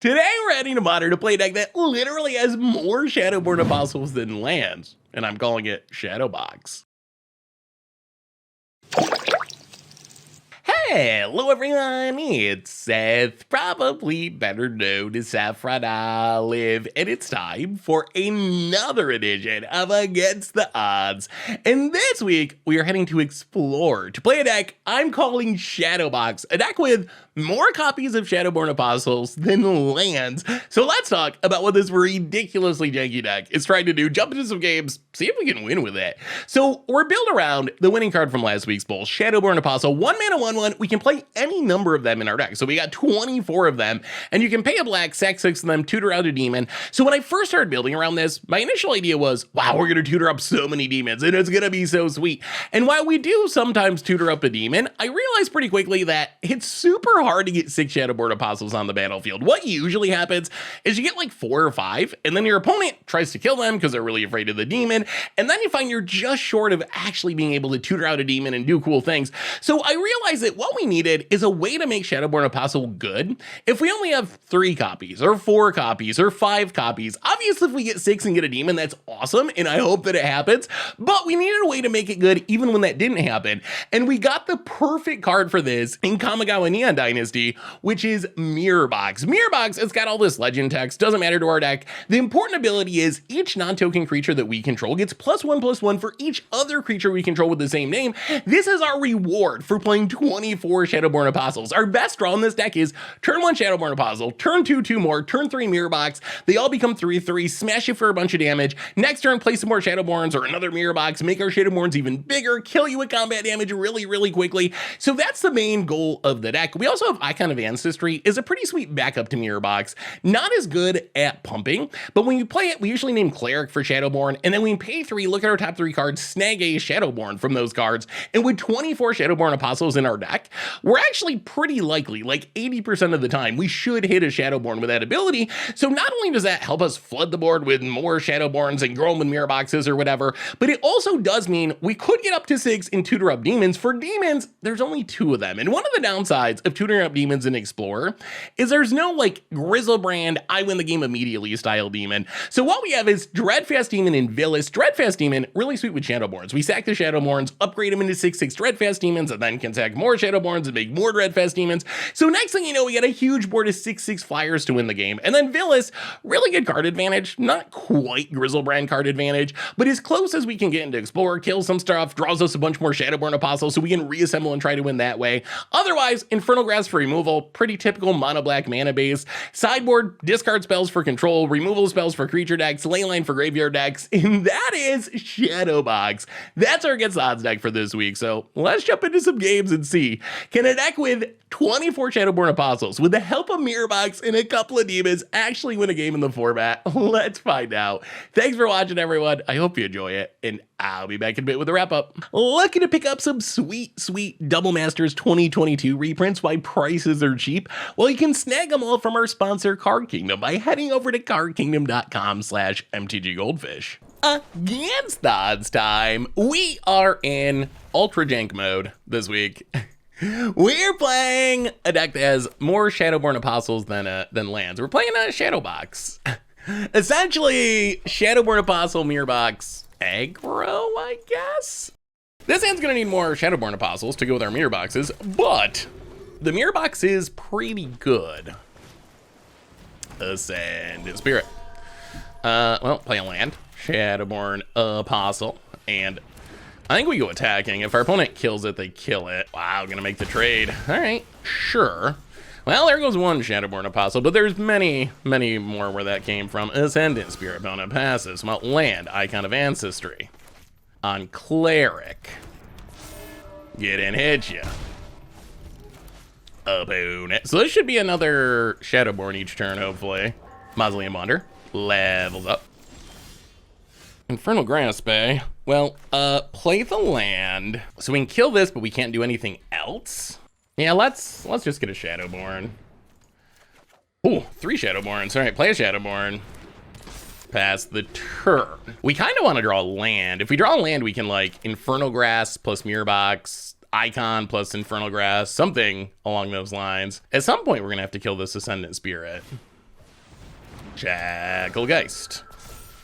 Today we're heading to Modern to play a deck that literally has more Shadowborn Apostles than lands, and I'm calling it Shadowbox. Hello everyone, it's Seth, probably better known as Saffron Olive, and it's time for another edition of Against the Odds. And this week, we are heading to Explore to play a deck I'm calling Shadowbox, a deck with more copies of Shadowborn Apostles than lands. So let's talk about what this ridiculously janky deck is trying to do, jump into some games, see if we can win with it. So we're built around the winning card from last week's bowl, Shadowborn Apostle, 1 mana 1/1. We can play any number of them in our deck. So we got 24 of them, and you can pay a black, sack 6 of them, tutor out a demon. So when I first started building around this, my initial idea was, wow, we're gonna tutor up so many demons, and it's gonna be so sweet. And while we do sometimes tutor up a demon, I realized pretty quickly that it's super hard to get 6 Shadowborn Apostles on the battlefield. What usually happens is you get like 4 or 5, and then your opponent tries to kill them because they're really afraid of the demon, and then you find you're just short of actually being able to tutor out a demon and do cool things. So I realized that what we needed is a way to make Shadowborn Apostle good. If we only have 3 copies, or 4 copies, or 5 copies, obviously if we get 6 and get a demon, that's awesome, and I hope that it happens, but we needed a way to make it good even when that didn't happen, and we got the perfect card for this in Kamigawa Neon Dynasty, which is Mirror Box. Mirror Box, it's got all this legend text, doesn't matter to our deck. The important ability is each non-token creature that we control gets +1/+1 for each other creature we control with the same name. This is our reward for playing 24 Shadowborn Apostles. Our best draw in this deck is turn 1 Shadowborn Apostle, turn 2 2 more, turn 3 Mirror Box. They all become 3/3, smash it for a bunch of damage. Next turn, play some more Shadowborns or another Mirror Box, make our Shadowborns even bigger, kill you with combat damage really quickly. So that's the main goal of the deck. We also have Icon of Ancestry, is a pretty sweet backup to Mirror Box. Not as good at pumping, but when you play it, we usually name Cleric for Shadowborn, and then we pay 3, look at our top 3 cards, snag a Shadowborn from those cards, and with 24 Shadowborn Apostles in our deck, we're actually pretty likely, like 80% of the time, we should hit a Shadowborn with that ability. So not only does that help us flood the board with more Shadowborns and grow them with Mirror Boxes or whatever, but it also does mean we could get up to 6 and tutor up demons. For demons, there's only 2 of them, and one of the downsides of tutoring up demons in Explorer is there's no like Grizzlebrand, I win the game immediately style demon. So what we have is Dreadfast Demon and Villas. Dreadfast Demon, really sweet with Shadowborns. We sack the Shadowborns, upgrade them into 6/6 Dreadfast Demons, and then can sack more Shadowborns and make more Dreadfast Demons. So next thing you know, we get a huge board of 6/6 flyers to win the game. And then Villas, really good card advantage, not quite Grizzlebrand card advantage, but as close as we can get into Explorer, kills some stuff, draws us a bunch more Shadowborn Apostles so we can reassemble and try to win that way. Otherwise, Infernal Grasp for removal, pretty typical mono black mana base. Sideboard, discard spells for control, removal spells for creature decks, leyline for graveyard decks, and that is Shadowbox. That's our Against the Odds deck for this week, so let's jump into some games and see. Can a deck with 24 Shadowborn Apostles, with the help of Mirror Box and a couple of demons, actually win a game in the format? Let's find out. Thanks for watching, everyone. I hope you enjoy it, and I'll be back in a bit with a wrap-up. Looking to pick up some sweet Double Masters 2022 reprints while prices are cheap? Well, you can snag them all from our sponsor, Card Kingdom, by heading over to cardkingdom.com/MTG Goldfish. Against the Odds time, we are in Ultra Jank mode this week. We're playing a deck that has more Shadowborn Apostles than lands. We're playing a Shadowbox. Essentially, Shadowborn Apostle, Mirror Box, aggro, I guess? This hand's gonna need more Shadowborn Apostles to go with our Mirror Boxes, but the Mirror Box is pretty good. Ascend in Spirit. Well, play a land, Shadowborn Apostle, and I think we go attacking. If our opponent kills it, they kill it. Wow, gonna make the trade. All right, sure. Well, there goes one Shadowborn Apostle, but there's many more where that came from. Ascendant Spirit, opponent passes. Well, land, Icon of Ancestry. On Cleric. Get in, hit ya. Opponent. So this should be another Shadowborn each turn, hopefully. Mausoleum Wander. Levels up. Infernal Grasp, eh? Well, play the land. So we can kill this, but we can't do anything else. Yeah, let's just get a Shadowborn. Ooh, 3 Shadowborns. All right, play a Shadowborn. Pass the turn. We kind of want to draw land. If we draw land, we can like Infernal Grass plus Mirror Box, Icon plus Infernal Grass, something along those lines. At some point, we're gonna have to kill this Ascendant Spirit. Jackalgeist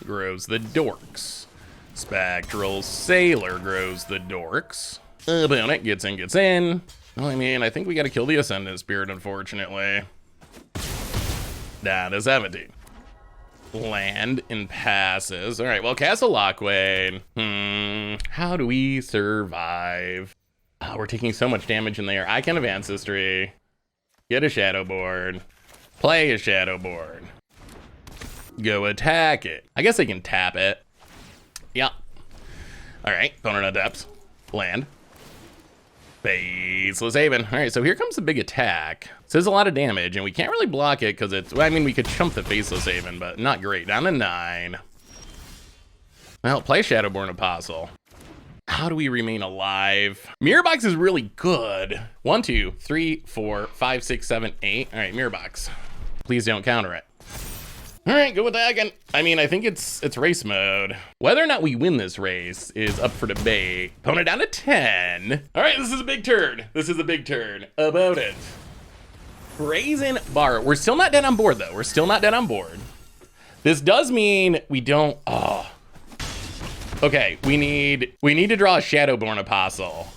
grows the dorks. Spectral Sailor grows the dorks. Opponent gets in. Well, I mean, I think we gotta kill the Ascendant Spirit, unfortunately. Down to 17. Land and passes. All right, well, Castle Lockwain. How do we survive? Oh, we're taking so much damage in there. Icon of Ancestry. Get a Shadowborn. Play a Shadowborn. Go attack it. I guess I can tap it. Yeah. All right, opponent on depths. Land. Faceless Haven. All right, so here comes the big attack. So there's a lot of damage, and we can't really block it because it's, well, I mean, we could chump the Faceless Haven, but not great. Down to 9. Well, play Shadowborn Apostle. How do we remain alive? Mirror Box is really good. 1, 2, 3, 4, 5, 6, 7, 8. All right, Mirror Box. Please don't counter it. All right, go attacking. I mean, I think it's race mode. Whether or not we win this race is up for debate. Opponent down to 10. All right, this is a big turn. This is a big turn. About it. Brazen Bar. We're still not dead on board, though. We're still not dead on board. This does mean we don't, Okay, we need to draw a Shadowborn Apostle.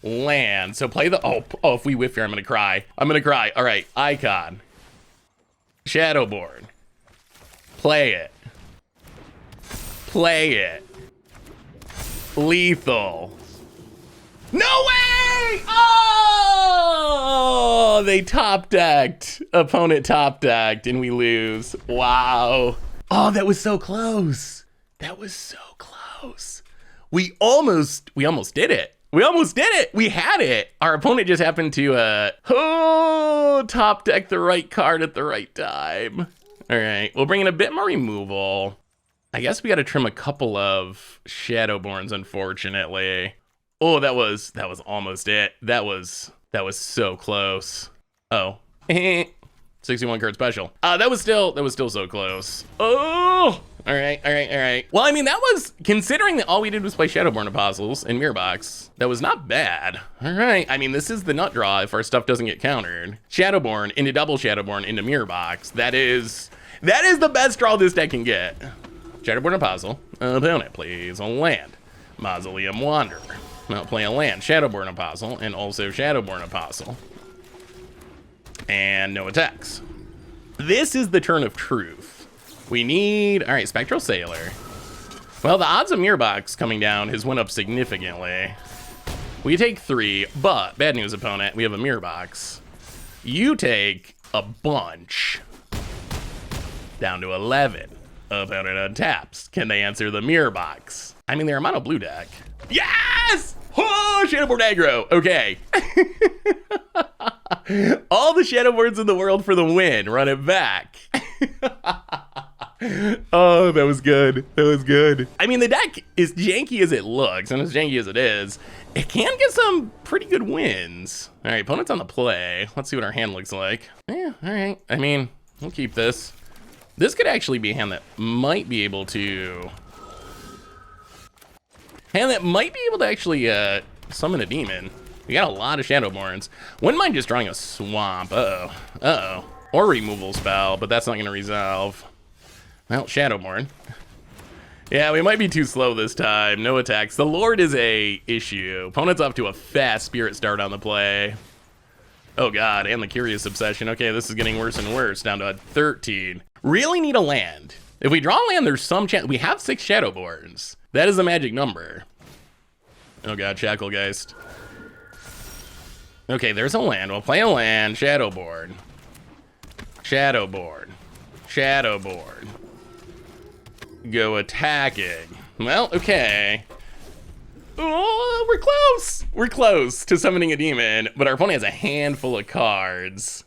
Land, so play the, oh, if we whiff here, I'm gonna cry. I'm gonna cry. All right, Icon. Shadowborn. Play it. Play it. Lethal. No way! Oh! They top decked. Opponent top decked, and we lose. Wow. Oh, that was so close. That was so close. We almost did it. We almost did it. We had it. Our opponent just happened to, top deck the right card at the right time. All right, we'll bring in a bit more removal. I guess we got to trim a couple of Shadowborns, unfortunately. Oh, that was almost it. That was so close. Oh, 61 card special. That was still so close. Oh, all right. Well, I mean, that was, considering that all we did was play Shadowborn Apostles and Mirror Box, that was not bad. All right, I mean, this is the nut draw if our stuff doesn't get countered. Shadowborn into double Shadowborn into Mirror Box. That is the best draw this deck can get. Shadowborn Apostle. Opponent plays a land. Mausoleum Wanderer. Now play a land. Shadowborn Apostle and also Shadowborn Apostle. And no attacks. This is the turn of truth. We need, all right, Spectral Sailor. Well, the odds of Mirror Box coming down has went up significantly. We take 3, but bad news, opponent, we have a Mirror Box. You take a bunch. Down to 11. Opponent untaps. Can they answer the Mirror Box? I mean, they're a mono blue deck. Yes! Oh, Shadowborn aggro. Okay. All the Shadowborns in the world for the win. Run it back. Oh, that was good. That was good. I mean, the deck is janky as it looks, and as janky as it is, it can get some pretty good wins. All right, opponent's on the play. Let's see what our hand looks like. Yeah, all right. I mean, we'll keep this. This could actually be a hand that might be able to... actually summon a demon. We got a lot of Shadowborns. Wouldn't mind just drawing a swamp. Uh-oh. Or removal spell, but that's not going to resolve. Well, Shadowborn. Yeah, we might be too slow this time. No attacks. The Lord is a issue. Opponent's off to a fast Spirit start on the play. Oh god, and the Curious Obsession. Okay, this is getting worse and worse. Down to 13. Really need a land. If we draw a land, there's some chance. We have 6 Shadowborns. That is a magic number. Oh god, Shackelgeist. Okay, there's a land. We'll play a land. Shadowborn. Shadowborn. Shadowborn. Go attacking. Well, okay. Oh, we're close. We're close to summoning a demon, but our opponent has a handful of cards.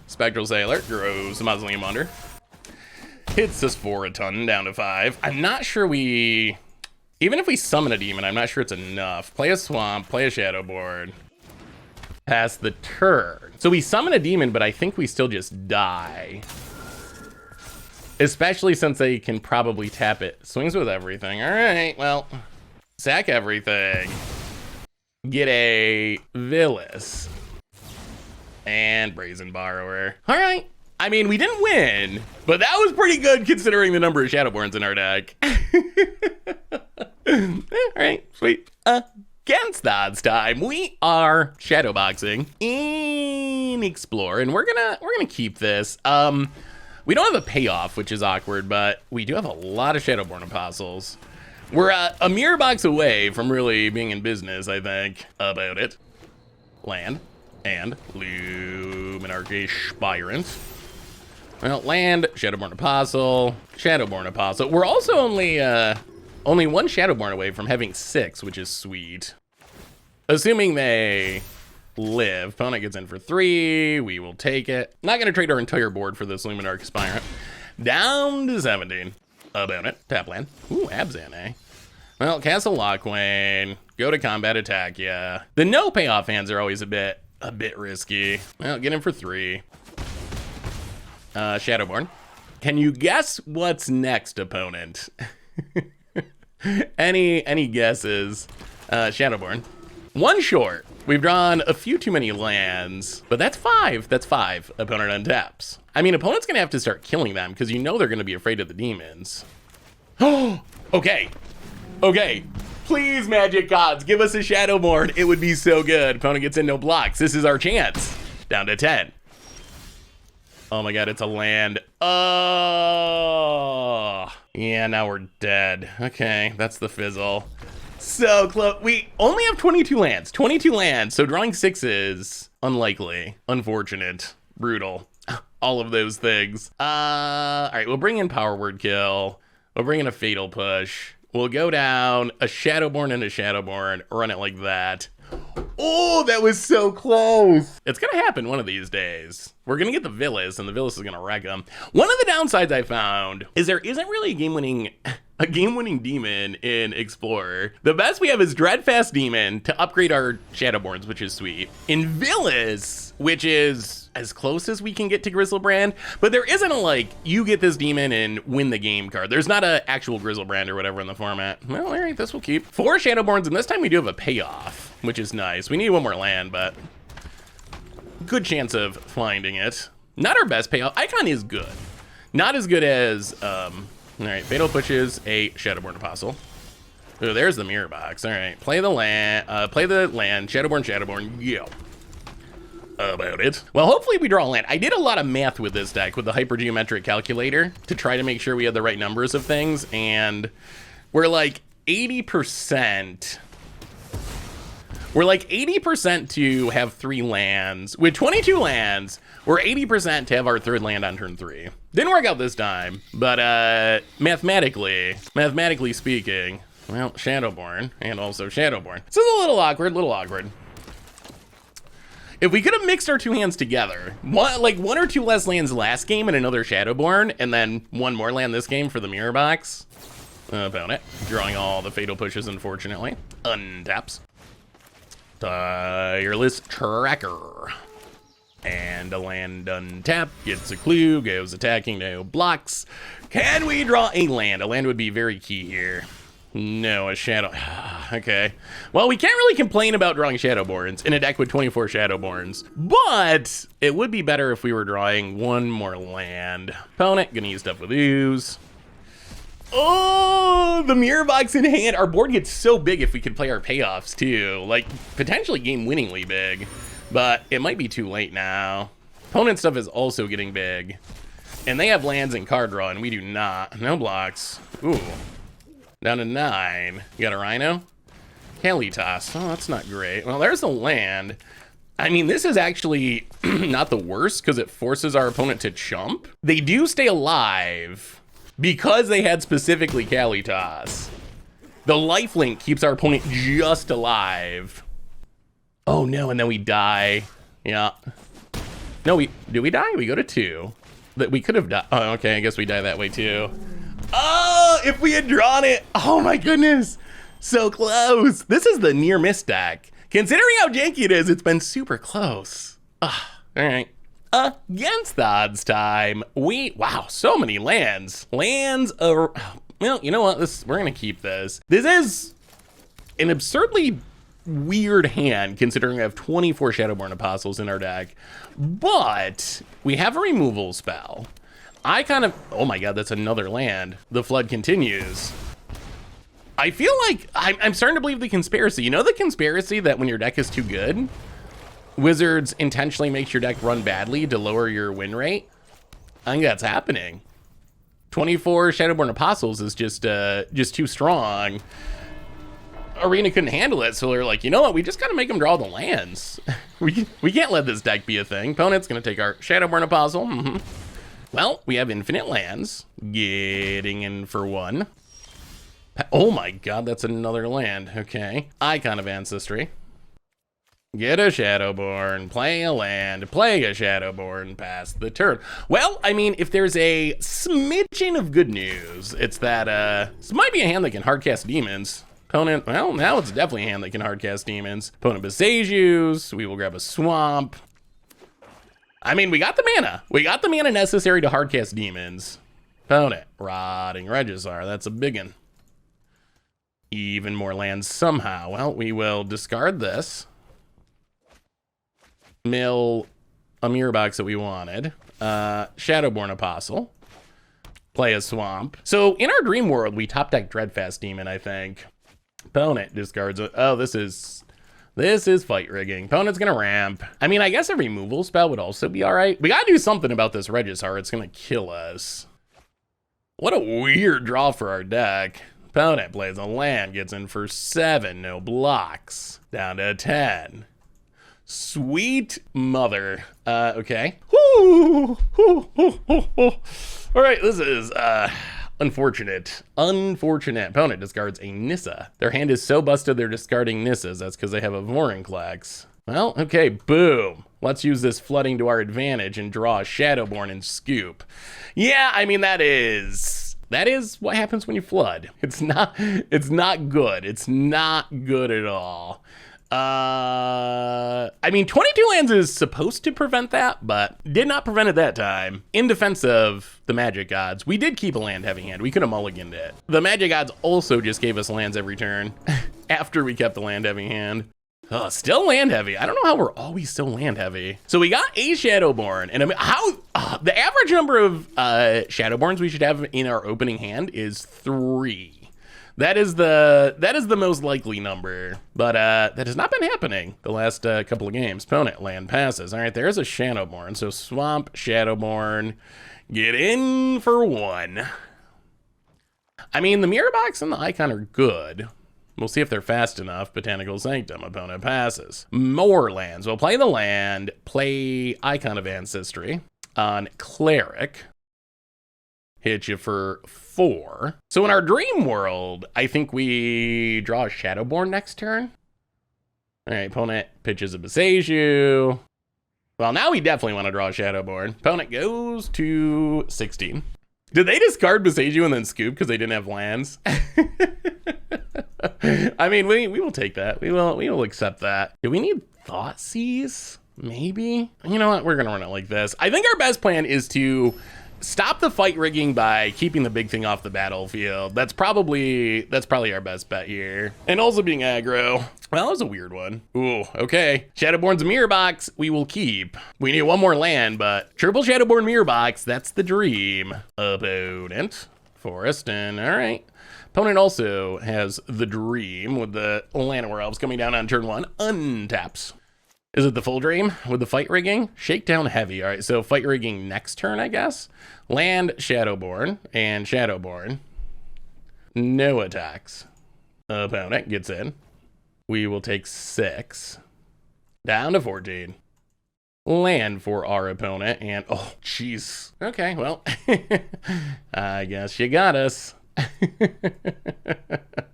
Spectral Sailor grows the Mausoleum Wanderer. Hits us for a ton, down to 5. I'm not sure we... Even if we summon a demon, I'm not sure it's enough. Play a swamp, play a Shadowborn. Pass the turn. So we summon a demon, but I think we still just die. Especially since they can probably tap it. Swings with everything. All right, well, sack everything. Get a Villas. And Brazen Borrower. All right. I mean, we didn't win, but that was pretty good considering the number of Shadowborns in our deck. All right, sweet. Against the odds time, we are shadowboxing in Explore, and we're gonna keep this. We don't have a payoff, which is awkward, but we do have a lot of Shadowborn Apostles. We're a mirror box away from really being in business, I think, about it. Land and Luminarch Spirant. Well, land, Shadowborn Apostle, Shadowborn Apostle. We're also only one Shadowborn away from having 6, which is sweet. Assuming they live. Opponent gets in for 3. We will take it. Not going to trade our entire board for this Luminarch Spirant. Down to 17. About it. Tap land. Ooh, Abzan, eh? Well, Castle Lockwane. Go to combat attack, yeah. The no payoff hands are always a bit risky. Well, get in for 3. Shadowborn. Can you guess what's next, opponent? Any guesses? Shadowborn. 1 short. We've drawn a few too many lands, but that's 5. That's 5. Opponent untaps. I mean, opponent's gonna have to start killing them because you know they're gonna be afraid of the demons. Oh, okay. Okay. Please, Magic Gods, give us a Shadowborn. It would be so good. Opponent gets in, no blocks. This is our chance. Down to 10. Oh my god, it's a land. Oh. Yeah, now we're dead. Okay, that's the fizzle. So close. We only have 22 lands. 22 lands, so drawing 6 is unlikely, unfortunate, brutal. All of those things. All right, we'll bring in Power Word Kill. We'll bring in a Fatal Push. We'll go down a Shadowborn and a Shadowborn, run it like that. Oh, that was so close. It's gonna happen one of these days. We're gonna get the Villas, and the Villas is gonna wreck them. One of the downsides I found is there isn't really a game-winning demon in Explorer. The best we have is Dreadfast Demon to upgrade our Shadowborns, which is sweet. In Villas, which is as close as we can get to Grizzlebrand, but there isn't a, like, you get this demon and win the game card. There's not a actual Grizzlebrand or whatever in the format. Well, all right, this will keep. 4 Shadowborns, and this time we do have a payoff, which is nice. We need 1 more land, but good chance of finding it. Not our best payoff. Icon is good. Not as good as, all right, Fatal pushes a Shadowborn Apostle. Oh, there's the mirror box. All right, play the land, Shadowborn, yeah. About it. Well, hopefully we draw a land. I did a lot of math with this deck with the hypergeometric calculator to try to make sure we had the right numbers of things, and we're like 80%. We're like 80% to have 3 lands. With 22 lands, we're 80% to have our 3rd land on turn 3. Didn't work out this time, but mathematically speaking, well, Shadowborn and also Shadowborn. This is a little awkward. If we could have mixed our 2 hands together, one or 2 less lands last game and another Shadowborn, and then 1 more land this game for the mirror box. About it. Drawing all the Fatal pushes, unfortunately. Untaps. Tireless Tracker. And a land untap, gets a clue, goes attacking, no blocks. Can we draw a land? A land would be very key here. No, a shadow. Okay. Well, we can't really complain about drawing Shadowborns in a deck with 24 Shadowborns, but it would be better if we were drawing 1 more land. Opponent, gonna use stuff with ooze. Oh, the mirror box in hand. Our board gets so big if we could play our payoffs too, like potentially game-winningly big, but it might be too late now. Opponent stuff is also getting big, and they have lands and card draw, and we do not. No blocks. Ooh. Down to 9. You got a Rhino? Kalitas. Oh, that's not great. Well, there's a land. I mean, this is actually not the worst because it forces our opponent to chump. They do stay alive because they had specifically Kalitas. The lifelink keeps our opponent just alive. Oh no, and then we die. Yeah. No, do we die? We go to 2. That we could have died. Oh, okay, I guess we die that way too. Oh, if we had drawn it. Oh my goodness. So close. This is the near miss deck. Considering how janky it is, it's been super close. All right. Against the odds time, wow, so many lands. Lands are, well, you know what? We're gonna keep this. This is an absurdly weird hand considering we have 24 Shadowborn Apostles in our deck, but we have a removal spell. Oh my god, that's another land. The flood continues. I feel like I'm starting to believe the conspiracy. You know the conspiracy that when your deck is too good, Wizards intentionally makes your deck run badly to lower your win rate? I think that's happening. 24 Shadowborn Apostles is just too strong. Arena couldn't handle it, so they're like, you know what? We just gotta make them draw the lands. we can't let this deck be a thing. Opponent's gonna take our Shadowborn Apostle. Well, we have infinite lands. Getting in for one. Oh my god, that's another land. Okay. Icon of Ancestry. Get a Shadowborn, play a land, play a Shadowborn, pass the turn. Well, I mean, if there's a smidgen of good news, it's that this might be a hand that can hardcast demons. Opponent, well, now it's definitely a hand that can hardcast demons. Opponent Besayus, we will grab a swamp. I mean, we got the mana. We got the mana necessary to hardcast demons. Opponent, Rotting Regisar, that's a big one. Even more lands somehow. Well, we will discard this. Mill a mirror box that we wanted. Shadowborn Apostle. Play a swamp. So in our dream world, we top deck Dreadfast Demon, I think. Opponent discards it. Oh, this is fight rigging. Opponent's gonna ramp. I mean, I guess a removal spell would also be all right. We gotta do something about this Regisar. It's gonna kill us. What a weird draw for our deck. Opponent plays a land, gets in for 7, no blocks. Down to 10. Sweet mother. Okay. All right, this is unfortunate. Opponent discards a Nissa. Their hand is so busted they're discarding Nissas. That's because they have a Vorinclex. Well, okay, boom. Let's use this flooding to our advantage and draw a Shadowborn and scoop. Yeah, I mean, that is what happens when you flood. It's not good. It's not good at all. I mean, 22 lands is supposed to prevent that, but did not prevent it that time. In defense of the Magic Gods, we did keep a land heavy hand. We could have mulliganed it. The Magic Gods also just gave us lands every turn after we kept the land heavy hand. Oh, still land heavy. I don't know how we're always so land heavy. So we got a Shadowborn, and I mean, the average number of Shadowborns we should have in our opening hand is 3. That is the most likely number, but that has not been happening the last couple of games. Opponent land passes. All right, there's a Shadowborn. So swamp, Shadowborn, get in for 1. I mean, the mirror box and the icon are good. We'll see if they're fast enough. Botanical Sanctum. Opponent passes. More lands. We'll play the land. Play Icon of Ancestry on Cleric. Hit you for 4. So in our dream world, I think we draw a Shadowborn next turn. All right, opponent pitches a Besayu. Well, now we definitely want to draw a Shadowborn. Opponent goes to 16. Did they discard Besayu and then scoop because they didn't have lands? I mean, we will take that. We will accept that. Do we need Thoughtseize? Maybe. You know what? We're gonna run it like this. I think our best plan is to stop the fight rigging by keeping the big thing off the battlefield. That's probably our best bet here. And also being aggro. Well, that was a weird one. Ooh, okay. Shadowborn's mirror box, we will keep. We need one more land, but triple Shadowborn mirror box, that's the dream. Opponent, Forest, and all right. Opponent also has the dream with the Llanowar Elves coming down on turn 1. Untaps. Is it the full dream with the fight rigging? Shakedown heavy. All right, so fight rigging next turn, I guess. Land Shadowborn and Shadowborn. No attacks. Opponent gets in. We will take 6. Down to 14. Land for our opponent and oh, jeez. Okay, well, I guess you got us.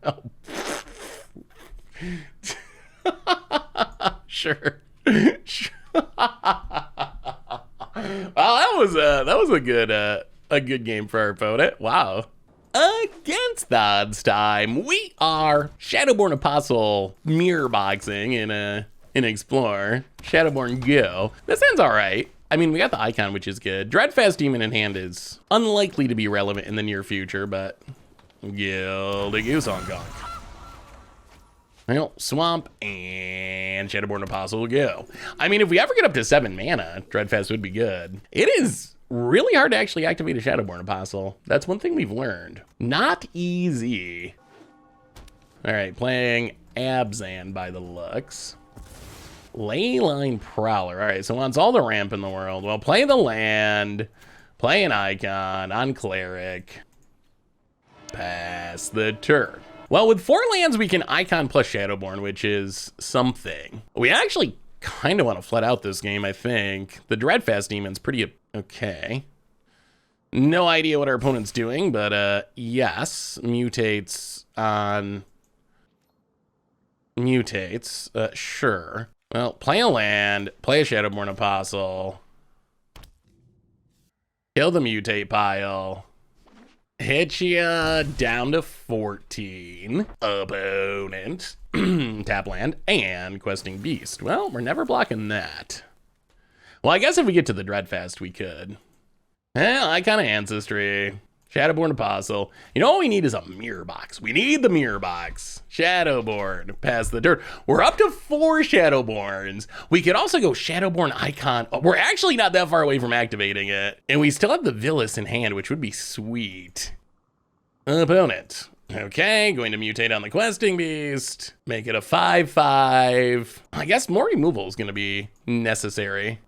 Oh. Sure. Well, that was a good game for our opponent. Wow. Against the odds time, we are Shadowborn Apostle mirror boxing in Explore. Shadowborn Go. This hand's all right. I mean, we got the icon, which is good. Dreadfast Demon in hand is unlikely to be relevant in the near future, but Gilded Goose on Gong. Well, Swamp and Shadowborn Apostle will go. I mean, if we ever get up to 7 mana, Dreadfast would be good. It is really hard to actually activate a Shadowborn Apostle. That's one thing we've learned. Not easy. All right, playing Abzan by the looks. Leyline Prowler. All right, so wants all the ramp in the world. Well, play the land, play an icon on Cleric, pass the turn. Well, with 4 lands, we can icon plus Shadowborn, which is something. We actually kind of want to flat out this game, I think. The Dreadfast Demon's pretty okay. No idea what our opponent's doing, but yes, mutates on mutates. Sure. Well, play a land, play a Shadowborn Apostle, kill the mutate pile, hit ya down to 14. Opponent, tap land, and Questing Beast. Well, we're never blocking that. Well, I guess if we get to the Dreadfast, we could. Well, Icon of Ancestry, Shadowborn Apostle. You know what we need is a mirror box. We need the mirror box. Shadowborn, pass the turn. We're up to 4 Shadowborns. We could also go Shadowborn Icon. Oh, we're actually not that far away from activating it. And we still have the Villas in hand, which would be sweet. Opponent. Okay, going to mutate on the Questing Beast. Make it a 5/5. I guess more removal is going to be necessary.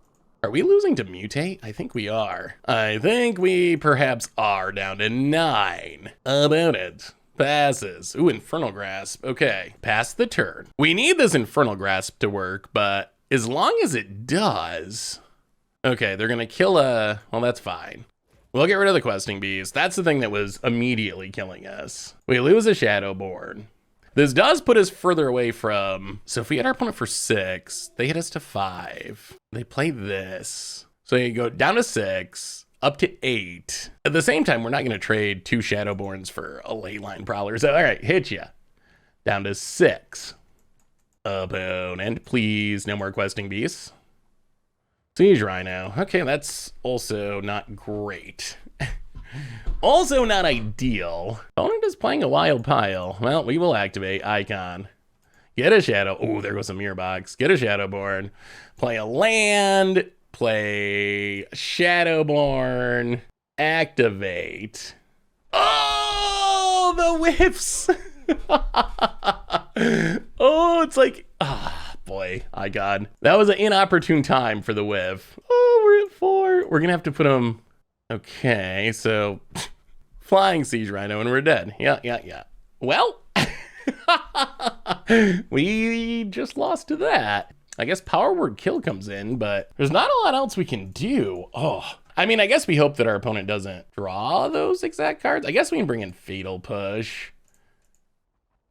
Are we losing to mutate? I think we are. I think we perhaps are down to 9. Opponent passes. Ooh, Infernal Grasp. Okay, pass the turn. We need this Infernal Grasp to work, but as long as it does... Okay, they're gonna kill a... Well, that's fine. We'll get rid of the Questing Beast. That's the thing that was immediately killing us. We lose a Shadowborn. This does put us further away from... So if we hit our opponent for 6, they hit us to 5. They play this. So you go down to 6, up to 8. At the same time, we're not going to trade 2 Shadowborns for a Leyline Prowler. So, all right, hit ya. Down to 6. Opponent, please, no more Questing Beasts. Siege Rhino. Okay, that's also not great. Also not ideal. Opponent is playing a Wild Pile. Well, we will activate Icon. Get a Shadow. Oh, there goes a Mirror Box. Get a Shadowborn. Play a land. Play Shadowborn. Activate. Oh, the whiffs. Oh, it's like, boy, Icon. That was an inopportune time for the whiff. Oh, we're at 4. We're going to have to put them... Okay, so flying Siege Rhino and we're dead. Yeah. Well, we just lost to that. I guess Power Word Kill comes in, but there's not a lot else we can do. Oh, I mean, I guess we hope that our opponent doesn't draw those exact cards. I guess we can bring in Fatal Push.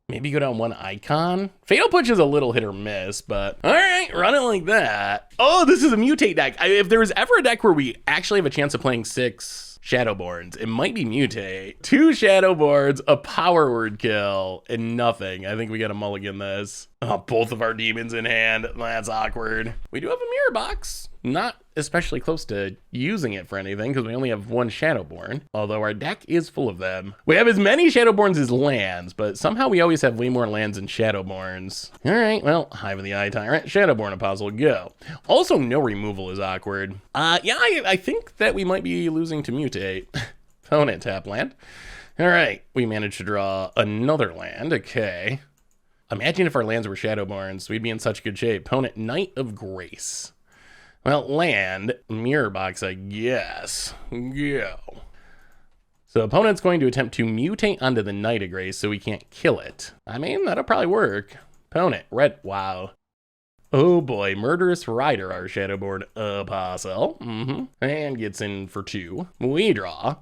Maybe go down 1 icon. Fatal Push is a little hit or miss, but all right, run it like that. Oh, this is a mutate deck. If there was ever a deck where we actually have a chance of playing 6 Shadowborns, it might be mutate. 2 Shadowborns, a Power Word Kill, and nothing. I think we gotta mulligan this. Oh, both of our demons in hand. That's awkward. We do have a mirror box. Not especially close to using it for anything because we only have 1 Shadowborn, although our deck is full of them. We have as many Shadowborns as lands, but somehow we always have way more lands than Shadowborns. All right, well, Hive of the Eye Tyrant, Shadowborn Apostle, go. Also, no removal is awkward. Yeah, I think that we might be losing to mutate. Opponent tap land. All right, we managed to draw another land, okay. Imagine if our lands were Shadowborns, we'd be in such good shape. Opponent, Knight of Grace. Well, land, mirror box, I guess. Go. So opponent's going to attempt to mutate onto the Knight of Grace so we can't kill it. I mean, that'll probably work. Opponent, red, wow. Oh boy, Murderous Rider, our Shadowborn Apostle. And gets in for 2. We draw.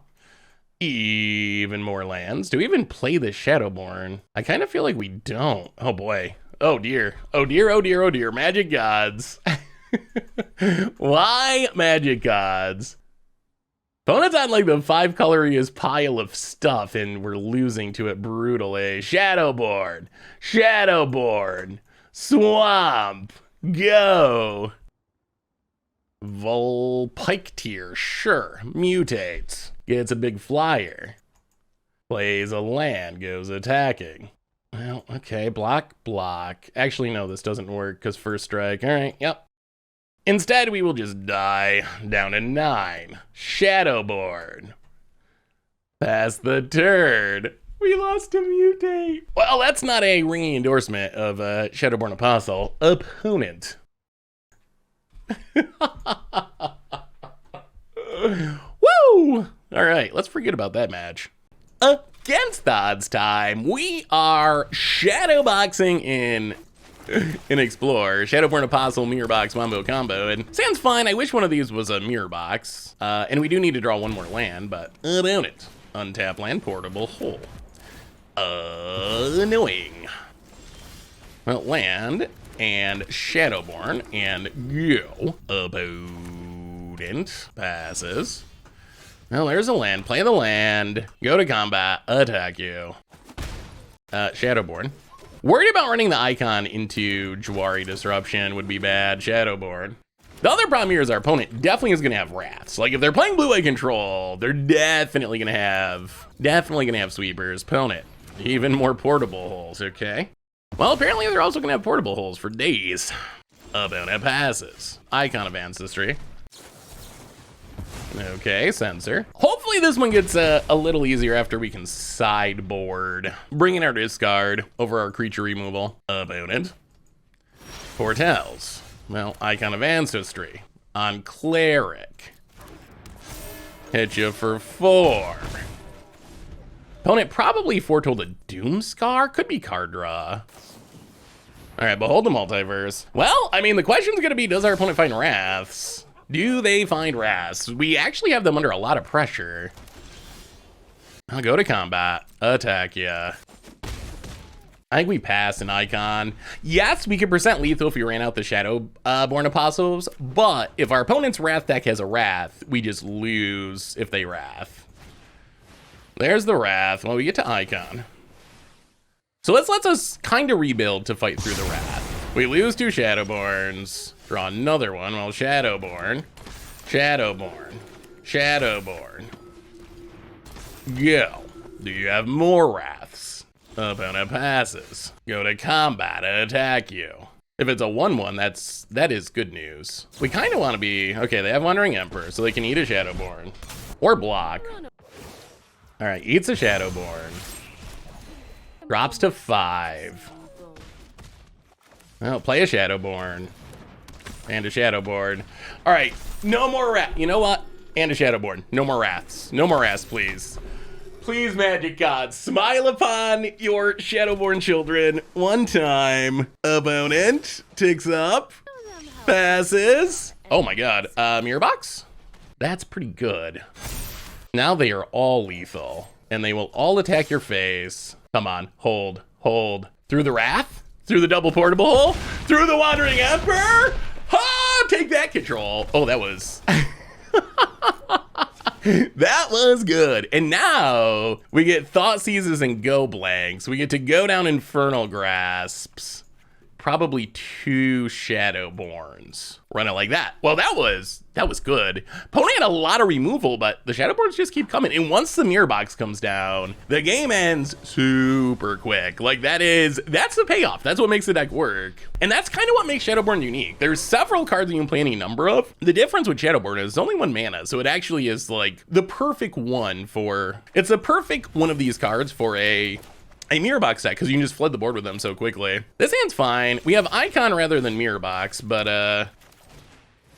Even more lands. Do we even play the Shadowborn? I kind of feel like we don't. Oh boy. Oh dear. Oh dear, oh dear, oh dear. Magic Gods. Why Magic Gods? Opponent's on like the 5-coloriest pile of stuff and we're losing to it brutally. Shadowborn. Shadowborn. Swamp. Go. Pike Tier. Sure. Mutates. Gets a big flyer. Plays a land. Goes attacking. Well, okay, block, block. Actually, no, this doesn't work because first strike. All right, yep. Instead, we will just die down to 9. Shadowborn. Pass the turn. We lost to mutate. Well, that's not a ringing endorsement of Shadowborn Apostle. Opponent. Woo! All right, let's forget about that match. Against the odds time, we are shadowboxing in Explore. Shadowborn Apostle Mirror Box Wombo Combo. And sounds fine. I wish one of these was a Mirror Box. And we do need to draw one more land, but about it. Untap land, portable hole. Annoying. Well, land and Shadowborn and go. Opponent passes. Well, there's a land. Play the land. Go to combat. Attack you. Shadowborn. Worried about running the icon into Jwari Disruption would be bad. Shadowborn. The other problem here is our opponent definitely is going to have Wraths. Like, if they're playing blue-white control, they're definitely going to have sweepers. Opponent. Even more portable holes, okay? Well, apparently they're also going to have portable holes for days. Opponent passes. Icon of Ancestry. Okay, Censor. Hopefully this one gets a little easier after we can sideboard. Bringing our discard over our creature removal. Opponent. Foretells. Well, Icon of Ancestry. On Cleric. Hit you for 4. Opponent probably foretold a Doomscar. Could be card draw. All right, Behold the Multiverse. Well, I mean, the question's gonna be, does our opponent find Wraths? Do they find Wraths? We actually have them under a lot of pressure. I'll go to combat. Attack ya. I think we pass an icon. Yes, we could percent lethal if we ran out the Shadowborn Apostles, but if our opponent's Wrath deck has a Wrath, we just lose if they Wrath. There's the Wrath. Well, we get to icon. So this lets us kind of rebuild to fight through the Wrath. We lose 2 Shadowborns. Draw another one. Well, Shadowborn. Shadowborn. Shadowborn. Go. Do you have more Wraths? Opponent passes. Go to combat, attack you. If it's a 1/1, that is good news. We kind of want to be, okay, they have Wandering Emperor, so they can eat a Shadowborn. Or block. All right, eats a Shadowborn. Drops to 5. Well, play a Shadowborn. And a Shadowborn. All right, no more Wrath. You know what? And a Shadowborn. No more Wraths. No more Wraths, please. Please, Magic Gods, smile upon your Shadowborn children one time. Opponent ticks up. Passes. Oh my god. Mirror Box? That's pretty good. Now they are all lethal. And they will all attack your face. Come on. Hold. Hold. Through the Wrath? Through the double portable hole? Through the Wandering Emperor? Oh, take that, control. Oh, that was... that was good. And now we get Thought Seizes and Go Blanks. We get to go down Infernal Grasps. Probably 2 Shadowborns. Run it like that. Well, that was good. Opponent had a lot of removal, but the Shadowborns just keep coming. And once the Mirror Box comes down, the game ends super quick. Like, that's the payoff. That's what makes the deck work. And that's kind of what makes Shadowborn unique. There's several cards you can play any number of. The difference with Shadowborn is it's only 1 mana, so it actually is like the perfect one for... It's the perfect one of these cards for a Mirror Box deck, because you can just flood the board with them so quickly. This hand's fine. We have Icon rather than Mirror Box, but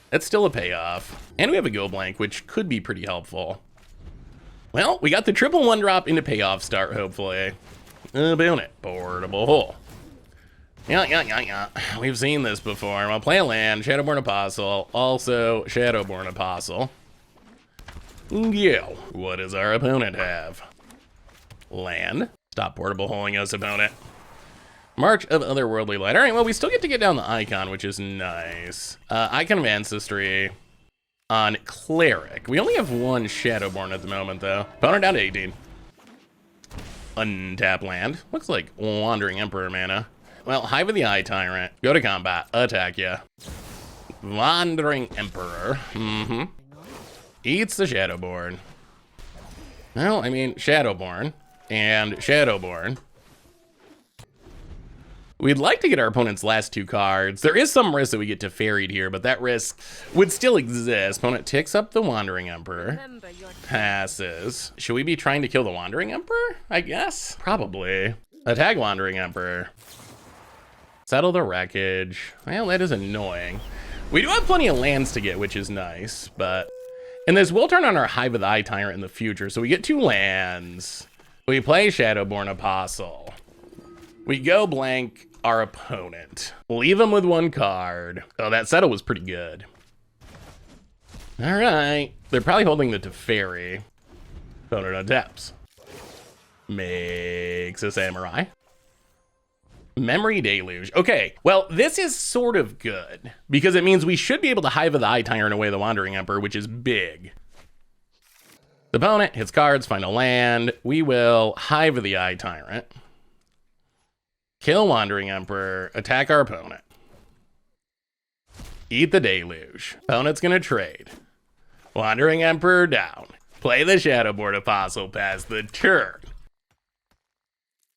that's still a payoff. And we have a Go Blank, which could be pretty helpful. Well, we got the triple 1-drop into payoff start, hopefully. Opponent. Portable hole. Yeah. We've seen this before. I'll play a land, Shadowborn Apostle, also Shadowborn Apostle. Yeah. What does our opponent have? Land. Stop portable holing us, opponent. March of Otherworldly Light. All right, well, we still get to get down the icon, which is nice. Icon of Ancestry on Cleric. We only have 1 Shadowborn at the moment, though. Opponent down to 18. Untap land. Looks like Wandering Emperor mana. Well, Hive of the Eye Tyrant. Go to combat. Attack ya. Wandering Emperor. Eats the Shadowborn. Well, I mean, Shadowborn. And Shadowborn. We'd like to get our opponent's last 2 cards. There is some risk that we get Teferi'd here, but that risk would still exist. Opponent takes up the Wandering Emperor. Passes. Should we be trying to kill the Wandering Emperor? I guess. Probably. Attack Wandering Emperor. Settle the Wreckage. Well, that is annoying. We do have plenty of lands to get, which is nice, but... And this will turn on our Hive of the Eye Tyrant in the future, so we get 2 lands. We play Shadowborn Apostle. We go blank our opponent. Leave him with 1 card. Oh, that settle was pretty good. All right. They're probably holding the Teferi. Opponent adapts. Makes a Samurai. Memory Deluge. Okay, well, this is sort of good because it means we should be able to Hive of the Eye Tyrant away the Wandering Emperor, which is big. The opponent hits cards, find a land. We will Hive of the Eye Tyrant. Kill Wandering Emperor, attack our opponent. Eat the Deluge. Opponent's gonna trade. Wandering Emperor down. Play the Shadowborn Apostle past the turn.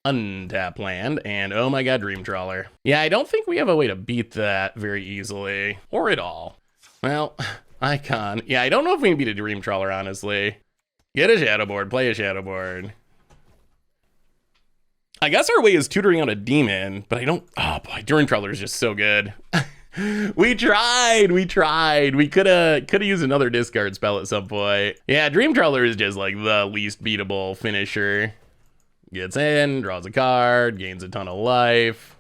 Untap land, and oh my god, Dream Trawler. Yeah, I don't think we have a way to beat that very easily, or at all. Well, Icon. Yeah, I don't know if we can beat a Dream Trawler, honestly. Get a Shadowboard, play a Shadowboard. I guess our way is tutoring out a demon, but I don't, oh boy, Dream Trawler is just so good. We tried. We could have used another discard spell at some point. Yeah, Dream Trawler is just like the least beatable finisher. Gets in, draws a card, gains a ton of life.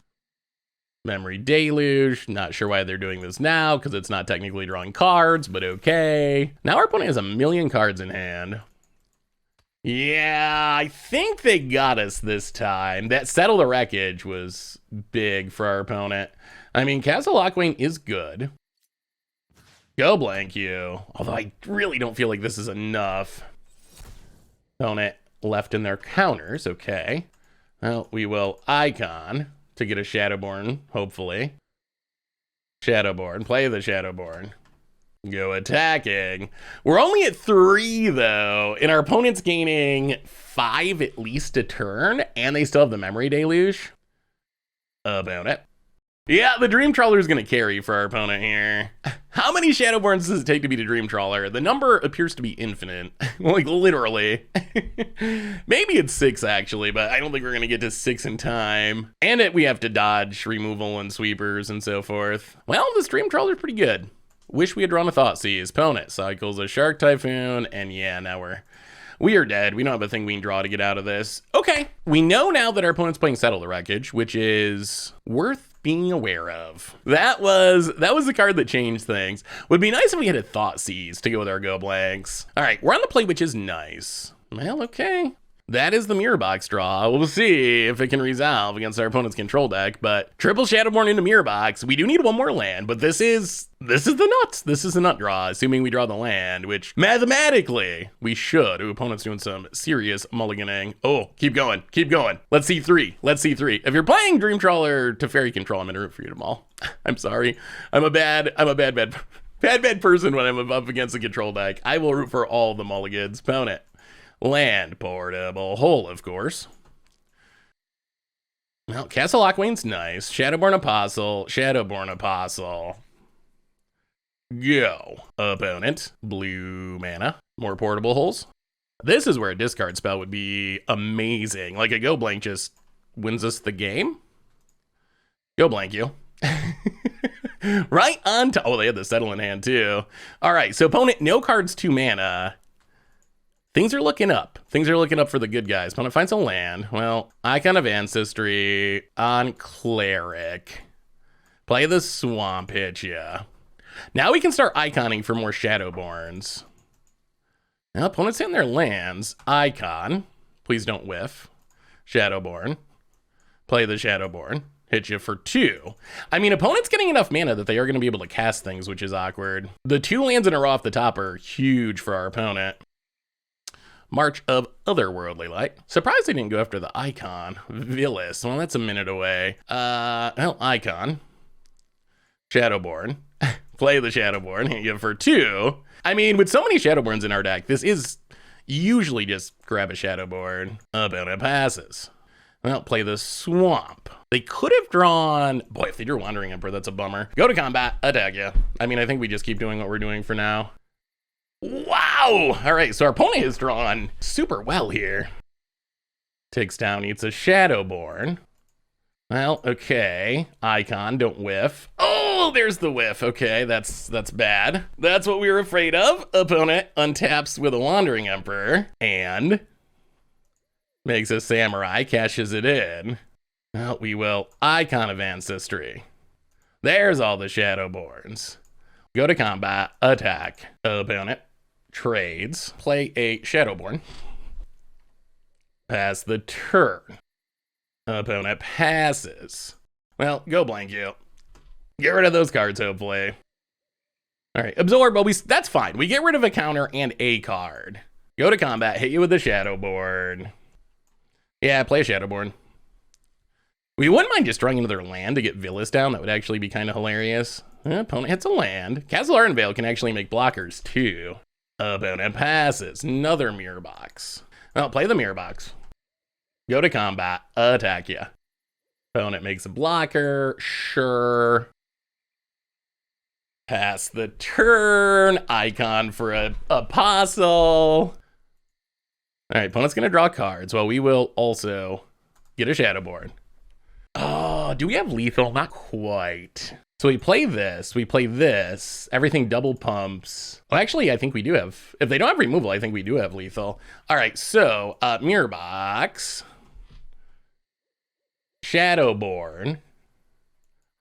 Memory Deluge. Not sure why they're doing this now, because it's not technically drawing cards, but okay. Now our opponent has 1,000,000 cards in hand. Yeah, I think they got us this time. That Settle the Wreckage was big for our opponent. I mean, Castle Lockwing is good. Go blank you. Although I really don't feel like this is enough. Opponent left in their counters, okay. Well, we will Icon to get a Shadowborn, hopefully. Shadowborn, play the Shadowborn. Go attacking. We're only at 3 though, and our opponent's gaining 5 at least a turn, and they still have the Memory Deluge. Opponent. Yeah, the Dream Trawler is going to carry for our opponent here. How many Shadowborns does it take to beat a Dream Trawler? The number appears to be infinite. Like, literally. Maybe it's 6, actually, but I don't think we're going to get to 6 in time. And we have to dodge removal and sweepers and so forth. Well, this Dream Trawler is pretty good. Wish we had drawn a Thoughtseize. Opponent cycles a Shark Typhoon, and yeah, now we are dead. We don't have a thing we can draw to get out of this. Okay, we know now that our opponent's playing Settle the Wreckage, which is worth being aware of. That was the card that changed things. Would be nice if we had a Thoughtseize to go with our go blanks. All right, we're on the play, which is nice. Well, okay. That is the Mirror Box draw. We'll see if it can resolve against our opponent's control deck, but triple Shadowborn into Mirror Box. We do need 1 more land, but this is the nuts. This is the nut draw, assuming we draw the land, which mathematically we should. Ooh, opponent's doing some serious mulliganing. Oh, keep going. Let's see 3. If you're playing Dream Trawler Teferi control, I'm gonna root for you tomorrow. I'm sorry. I'm a bad person when I'm up against a control deck. I will root for all the mulligans. Opponent. Land portable hole, of course. Well, Castle Lockwing's nice. Shadowborn Apostle. Go. Opponent. Blue mana. More portable holes. This is where a discard spell would be amazing. Like a go blank just wins us the game. Go blank you. Right on to, oh, they had the Settle in hand too. All right, so opponent, no cards, 2 mana. Things are looking up. Things are looking up for the good guys. Opponent finds a land. Well, Icon of Ancestry on Cleric. Play the Swamp Hitch, yeah. Now we can start iconing for more Shadowborns. Now, opponent's hitting their lands. Icon. Please don't whiff. Shadowborn. Play the Shadowborn. Hit you for 2. I mean, opponent's getting enough mana that they are going to be able to cast things, which is awkward. The 2 lands in a row off the top are huge for our opponent. March of Otherworldly Light. Surprised they didn't go after the Icon. Villas. Well, that's a minute away. Well, Icon. Shadowborn. Play the Shadowborn. Hit you for 2. I mean, with so many Shadowborns in our deck, this is usually just grab a Shadowborn. Opponent passes. Well, play the swamp. They could have drawn... Boy, if they drew Wandering Emperor, that's a bummer. Go to combat, attack ya. I mean, I think we just keep doing what we're doing for now. Wow! All right, so our opponent has drawn super well here. Takes down, eats a Shadowborn. Well, okay. Icon, don't whiff. Oh, there's the whiff. Okay, that's bad. That's what we were afraid of. Opponent untaps with a Wandering Emperor and makes a Samurai, cashes it in. Well, we will Icon of Ancestry. There's all the Shadowborns. Go to combat, attack. Opponent trades, play a Shadowborn. Pass the turn. Opponent passes. Well, go blank you. Get rid of those cards, hopefully. All right, absorb, but that's fine. We get rid of a counter and a card. Go to combat, hit you with the Shadowborn. Yeah, play a Shadowborn. We wouldn't mind destroying another land to get Villas down. That would actually be kind of hilarious. Opponent hits a land. Castle Ardenvale can actually make blockers too. Opponent passes. Another mirror box. Well, play the mirror box. Go to combat, attack ya. Opponent makes a blocker, sure. Pass the turn, icon for a apostle. All right, opponent's gonna draw cards. Well, we will also get a Shadowborn. Oh, do we have lethal? Not quite. So we play this, everything double pumps. Well, actually, I think we do have, if they don't have removal, I think we do have lethal. All right, so mirror box. Shadowborn,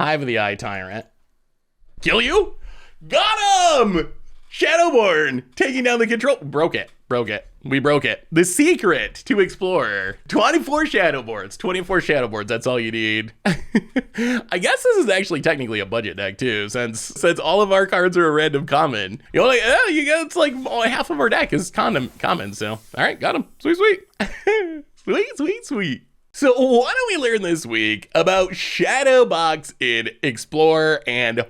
Hive of the Eye Tyrant, kill you? Got him! Shadowborn, taking down the control, broke it, we broke it. The secret to Explorer, 24 Shadowboards, that's all you need. I guess this is actually technically a budget deck too, since all of our cards are a random common. You're like, oh, it's like half of our deck is common, so. All right, got him, sweet. Sweet. So what do we learn this week about Shadowbox in Explorer and...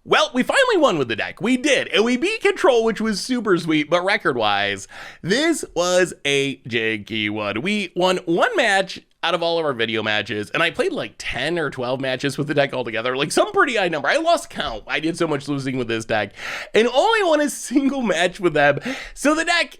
well, we finally won with the deck. We did, and we beat Control, which was super sweet, but record-wise, this was a janky one. We won one match out of all of our video matches, and I played like 10 or 12 matches with the deck altogether, like some pretty high number. I lost count. I did so much losing with this deck, and only won a single match with them. So the deck...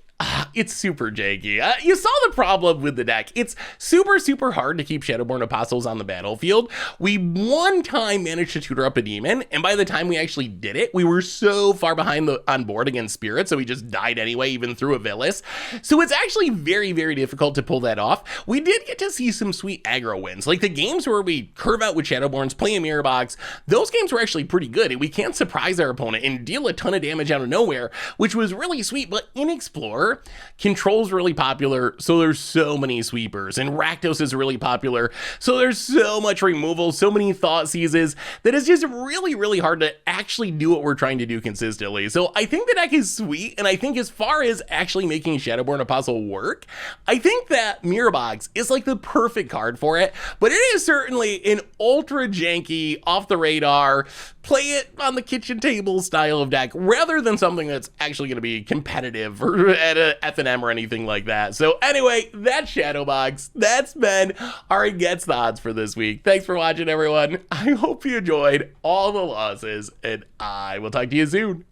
it's super janky. You saw the problem with the deck. It's super hard to keep Shadowborn Apostles on the battlefield. We one time managed to tutor up a demon, and by the time we actually did it, we were so far behind on board against Spirit, so we just died anyway, even through a Villas. So it's actually very difficult to pull that off. We did get to see some sweet aggro wins, like the games where we curve out with Shadowborns, play a mirror box. Those games were actually pretty good, and we can't surprise our opponent and deal a ton of damage out of nowhere, which was really sweet. But in Explorer, Control's really popular, so there's so many sweepers, and Rakdos is really popular, so there's so much removal, so many thought seizes, that it's just really hard to actually do what we're trying to do consistently. So I think the deck is sweet, and I think as far as actually making Shadowborn Apostle work, I think that Mirror Box is like the perfect card for it, but it is certainly an ultra janky, off the radar, play it on the kitchen table style of deck, rather than something that's actually going to be competitive or at a FNM or anything like that. So anyway, that's Shadowbox. That's been our Against the Odds for this week. Thanks for watching, everyone. I hope you enjoyed all the losses, and I will talk to you soon.